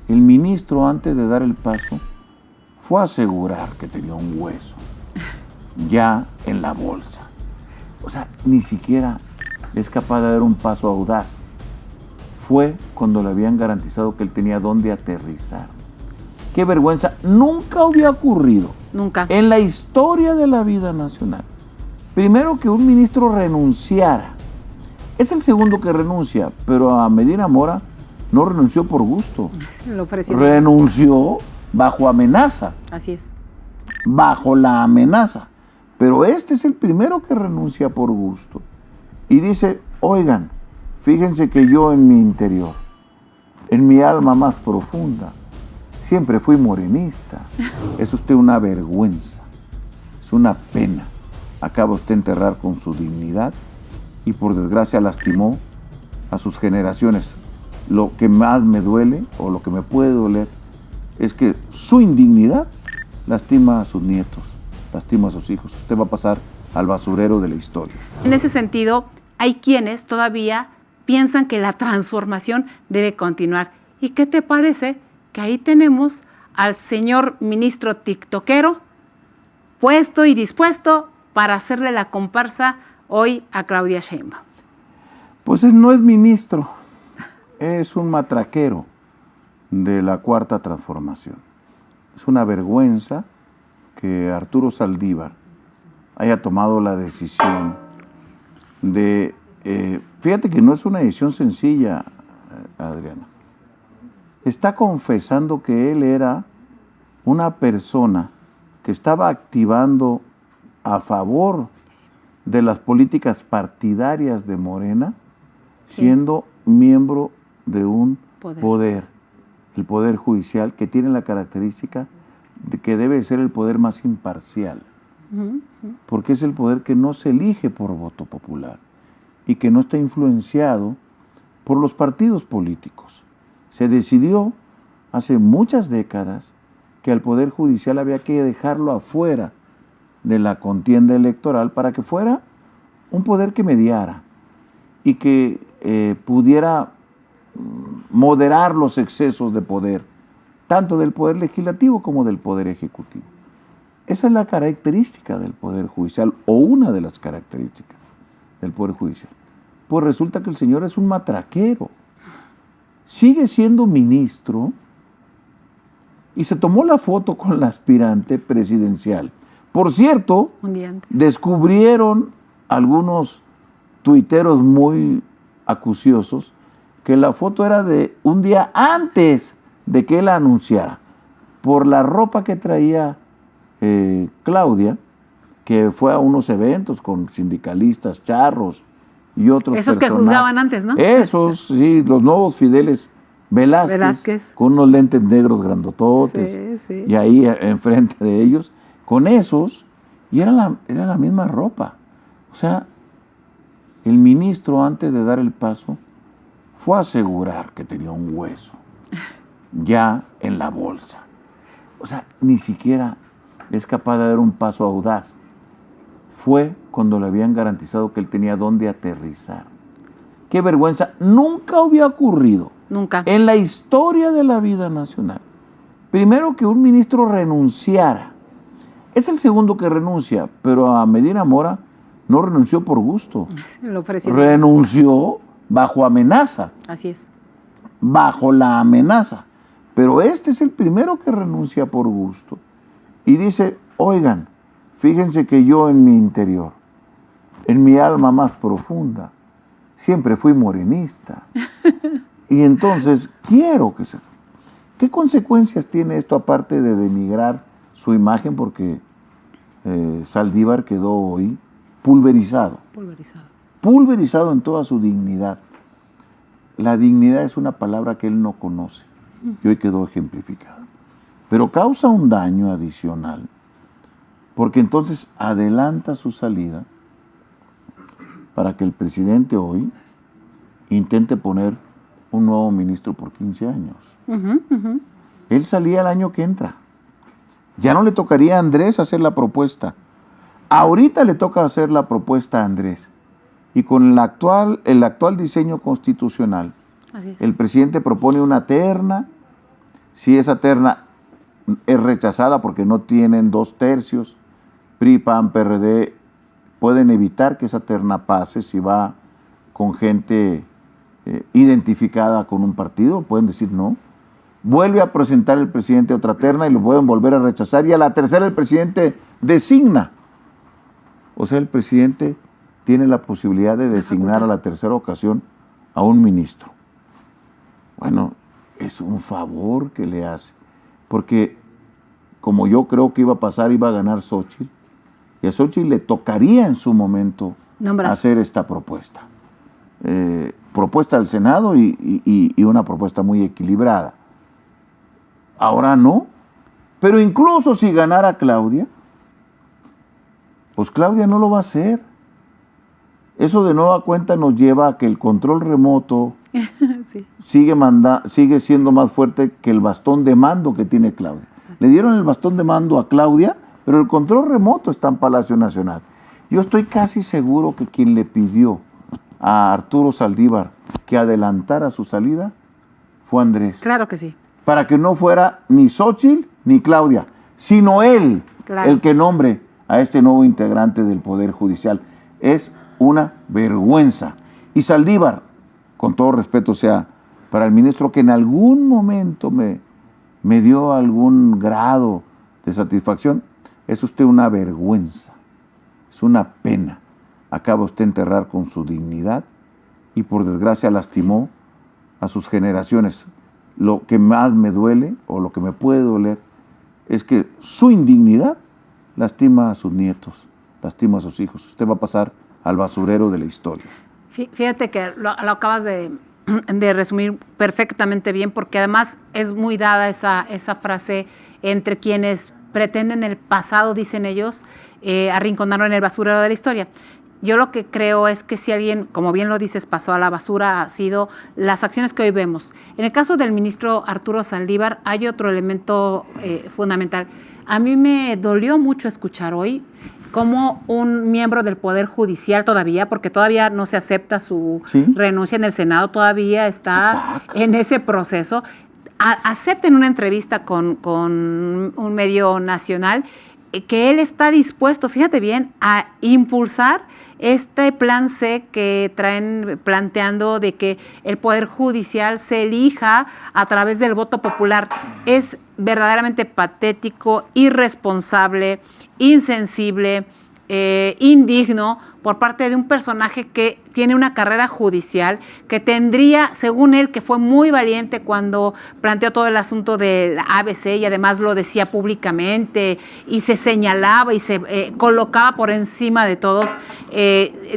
El ministro, antes de dar el paso, fue a asegurar que tenía un hueso ya en la bolsa. O sea, ni siquiera es capaz de dar un paso audaz. Fue cuando le habían garantizado que él tenía dónde aterrizar. ¡Qué vergüenza! Nunca había ocurrido. Nunca. En la historia de la vida nacional. Primero, que un ministro renunciara. Es el segundo que renuncia, pero a Medina Mora no renunció por gusto. Lo ofreció. Renunció bajo amenaza. Así es. Bajo la amenaza. Pero este es el primero que renuncia por gusto. Y dice, oigan, fíjense que yo en mi interior, en mi alma más profunda, siempre fui morenista. Es usted una vergüenza. Es una pena. Acaba usted de enterrar con su dignidad y por desgracia lastimó a sus generaciones. Lo que más me duele, o lo que me puede doler, es que su indignidad lastima a sus nietos, lastima a sus hijos. Usted va a pasar al basurero de la historia. En ese sentido, hay quienes todavía piensan que la transformación debe continuar. ¿Y qué te parece que ahí tenemos al señor ministro tiktokero puesto y dispuesto para hacerle la comparsa hoy a Claudia Sheinbaum? Pues él no es ministro, es un matraquero de la Cuarta Transformación. Es una vergüenza que Arturo Saldívar haya tomado la decisión de... fíjate que no es una decisión sencilla, Adriana. Está confesando que él era una persona que estaba activando a favor de las políticas partidarias de Morena, siendo miembro de un poder, el Poder Judicial, que tiene la característica de que debe ser el poder más imparcial, porque es el poder que no se elige por voto popular y que no está influenciado por los partidos políticos. Se decidió hace muchas décadas que al Poder Judicial había que dejarlo afuera de la contienda electoral para que fuera un poder que mediara y que pudiera moderar los excesos de poder, tanto del Poder Legislativo como del Poder Ejecutivo. Esa es la característica del Poder Judicial, o una de las características del Poder Judicial. Pues resulta que el señor es un matraquero. Sigue siendo ministro y se tomó la foto con la aspirante presidencial. Por cierto, descubrieron algunos tuiteros muy acuciosos que la foto era de un día antes de que él la anunciara, por la ropa que traía Claudia, que fue a unos eventos con sindicalistas, charros y otros esos personajes. Que juzgaban antes, ¿no? Esos, sí, los nuevos Fideles Velázquez. Con unos lentes negros grandototes, y ahí enfrente de ellos, con esos, y era la misma ropa. O sea, el ministro, antes de dar el paso, fue a asegurar que tenía un hueso ya en la bolsa. O sea, ni siquiera es capaz de dar un paso audaz. Fue cuando le habían garantizado que él tenía dónde aterrizar. ¡Qué vergüenza! Nunca había ocurrido. Nunca. En la historia de la vida nacional. Primero, que un ministro renunciara. Es el segundo que renuncia, pero a Medina Mora no renunció por gusto. Lo ofreció. Renunció bajo amenaza. Así es. Bajo la amenaza. Pero este es el primero que renuncia por gusto. Y dice, oigan, fíjense que yo en mi interior, en mi alma más profunda, siempre fui morenista. Y entonces quiero que se... ¿Qué consecuencias tiene esto aparte de denigrar su imagen? Porque Saldívar quedó hoy pulverizado. Pulverizado en toda su dignidad. La dignidad es una palabra que él no conoce y hoy quedó ejemplificada. Pero causa un daño adicional, porque entonces adelanta su salida para que el presidente hoy intente poner un nuevo ministro por 15 años. Él salía el año que entra. Ya no le tocaría a Andrés hacer la propuesta. Ahorita le toca hacer la propuesta a Andrés. Y con el actual diseño constitucional, el presidente propone una terna Si esa terna es rechazada porque no tienen 2/3, PRI, PAN, PRD, pueden evitar que esa terna pase si va con gente identificada con un partido, pueden decir no. Vuelve a presentar el presidente otra terna y lo pueden volver a rechazar, y a la tercera el presidente designa. O sea, el presidente tiene la posibilidad de designar a la tercera ocasión a un ministro. Bueno, es un favor que le hace, porque como yo creo que iba a pasar, iba a ganar Xóchitl, y a Xóchitl le tocaría en su momento hacer esta propuesta. Propuesta del Senado y una propuesta muy equilibrada. Ahora no, pero incluso si ganara Claudia, pues Claudia no lo va a hacer. Eso de nueva cuenta nos lleva a que el control remoto sí. sigue siendo más fuerte que el bastón de mando que tiene Claudia. Le dieron el bastón de mando a Claudia, pero el control remoto está en Palacio Nacional. Yo estoy casi seguro que quien le pidió a Arturo Saldívar que adelantara su salida fue Andrés. Claro que sí. Para que no fuera ni Xóchitl ni Claudia, sino él, claro, el que nombre a este nuevo integrante del Poder Judicial. Es una vergüenza. Y Saldívar, con todo respeto sea para el ministro que en algún momento me dio algún grado de satisfacción, es usted una vergüenza, es una pena. Acaba usted enterrar con su dignidad y por desgracia lastimó a sus generaciones. Lo que más me duele, o lo que me puede doler, es que su indignidad lastima a sus nietos, lastima a sus hijos. Usted va a pasar al basurero de la historia. Fíjate que lo acabas de resumir perfectamente bien, porque además es muy dada esa frase entre quienes pretenden el pasado, dicen ellos, arrinconarlo en el basurero de la historia. Yo lo que creo es que si alguien, como bien lo dices, pasó a la basura, ha sido las acciones que hoy vemos. En el caso del ministro Arturo Saldívar hay otro elemento fundamental. A mí me dolió mucho escuchar hoy cómo un miembro del Poder Judicial todavía, porque todavía no se acepta su renuncia en el Senado, todavía está en ese proceso, acepta en una entrevista con un medio nacional que él está dispuesto, fíjate bien, a impulsar este plan C que traen planteando de que el Poder Judicial se elija a través del voto popular. Es verdaderamente patético, irresponsable, insensible, indigno por parte de un personaje que tiene una carrera judicial, que tendría, según él, que fue muy valiente cuando planteó todo el asunto del ABC y además lo decía públicamente y se señalaba y se colocaba por encima de todos,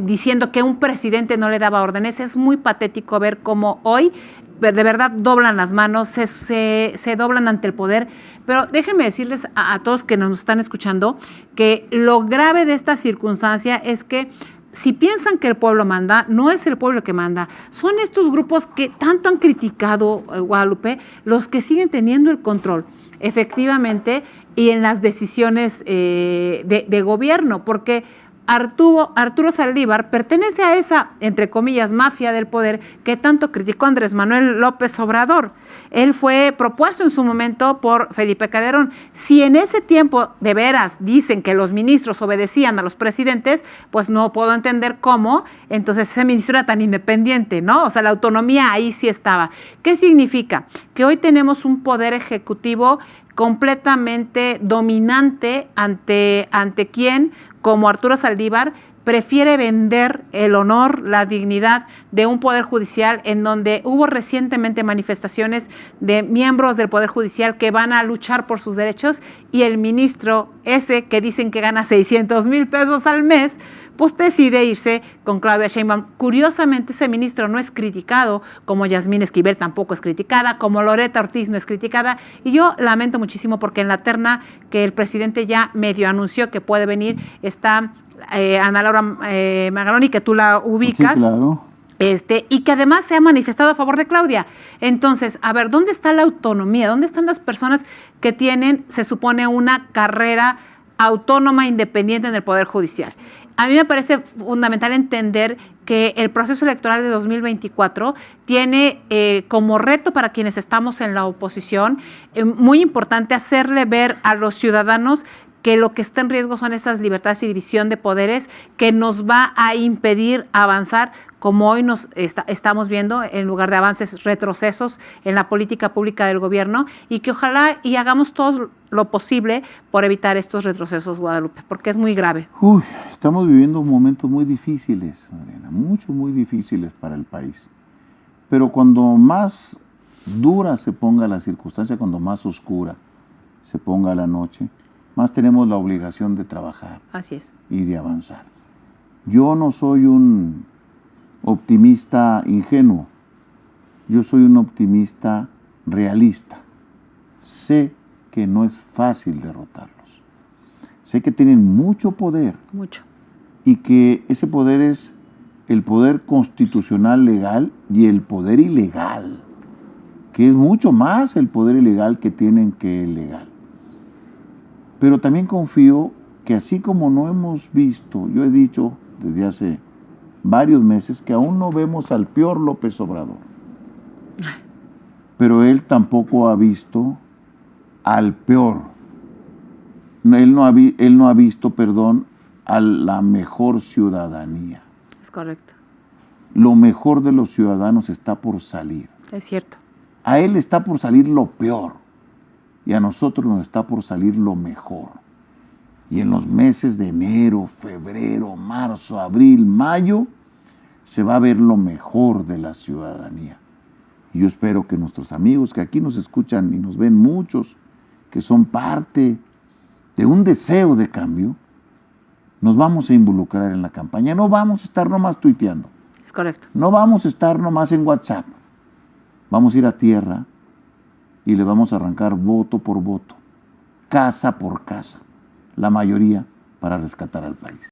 diciendo que un presidente no le daba órdenes. Es muy patético ver cómo hoy de verdad doblan las manos, se doblan ante el poder. Pero déjenme decirles a todos que nos están escuchando que lo grave de esta circunstancia es que si piensan que el pueblo manda, no es el pueblo que manda, son estos grupos que tanto han criticado, Guadalupe, los que siguen teniendo el control, efectivamente, y en las decisiones de gobierno, porque Arturo Saldívar pertenece a esa, entre comillas, mafia del poder que tanto criticó Andrés Manuel López Obrador. Él fue propuesto en su momento por Felipe Calderón. Si en ese tiempo de veras dicen que los ministros obedecían a los presidentes, pues no puedo entender cómo entonces ese ministro era tan independiente, ¿no? O sea, la autonomía ahí sí estaba. ¿Qué significa? Que hoy tenemos un poder ejecutivo completamente dominante ante quien, como Arturo Saldívar, prefiere vender el honor, la dignidad de un poder judicial en donde hubo recientemente manifestaciones de miembros del Poder Judicial que van a luchar por sus derechos y el ministro ese que dicen que gana 600,000 pesos al mes, pues decide irse con Claudia Sheinbaum. Curiosamente, ese ministro no es criticado, como Yasmín Esquivel tampoco es criticada, como Loretta Ortiz no es criticada, y yo lamento muchísimo porque en la terna que el presidente ya medio anunció que puede venir está Ana Laura Magaloni, que tú la ubicas. Sí, claro. Y que además se ha manifestado a favor de Claudia. Entonces, a ver, ¿dónde está la autonomía? ¿Dónde están las personas que tienen, se supone, una carrera autónoma, independiente en el Poder Judicial? A mí me parece fundamental entender que el proceso electoral de 2024 tiene como reto para quienes estamos en la oposición, muy importante hacerle ver a los ciudadanos que lo que está en riesgo son esas libertades y división de poderes que nos va a impedir avanzar, como hoy nos estamos viendo, en lugar de avances, retrocesos en la política pública del gobierno, y que ojalá y hagamos todo lo posible por evitar estos retrocesos, Guadalupe, porque es muy grave. Estamos viviendo momentos muy difíciles, Adriana, muy difíciles para el país. Pero cuando más dura se ponga la circunstancia, cuando más oscura se ponga la noche, más tenemos la obligación de trabajar. Así es. Y de avanzar. Yo no soy un optimista ingenuo, yo soy un optimista realista. Sé que no es fácil derrotarlos. Sé que tienen mucho poder. Mucho. Y que ese poder es el poder constitucional legal y el poder ilegal, que es mucho más el poder ilegal que tienen que el legal. Pero también confío que así como no hemos visto, yo he dicho desde hace varios meses que aún no vemos al peor López Obrador, pero él tampoco ha visto al peor. Él no ha visto, a la mejor ciudadanía. Es correcto. Lo mejor de los ciudadanos está por salir. Es cierto. A él está por salir lo peor. Y a nosotros nos está por salir lo mejor. Y en los meses de enero, febrero, marzo, abril, mayo, se va a ver lo mejor de la ciudadanía. Y yo espero que nuestros amigos que aquí nos escuchan y nos ven muchos, que son parte de un deseo de cambio, nos vamos a involucrar en la campaña. No vamos a estar nomás tuiteando. Es correcto. No vamos a estar nomás en WhatsApp. Vamos a ir a tierra y le vamos a arrancar voto por voto, casa por casa, la mayoría para rescatar al país.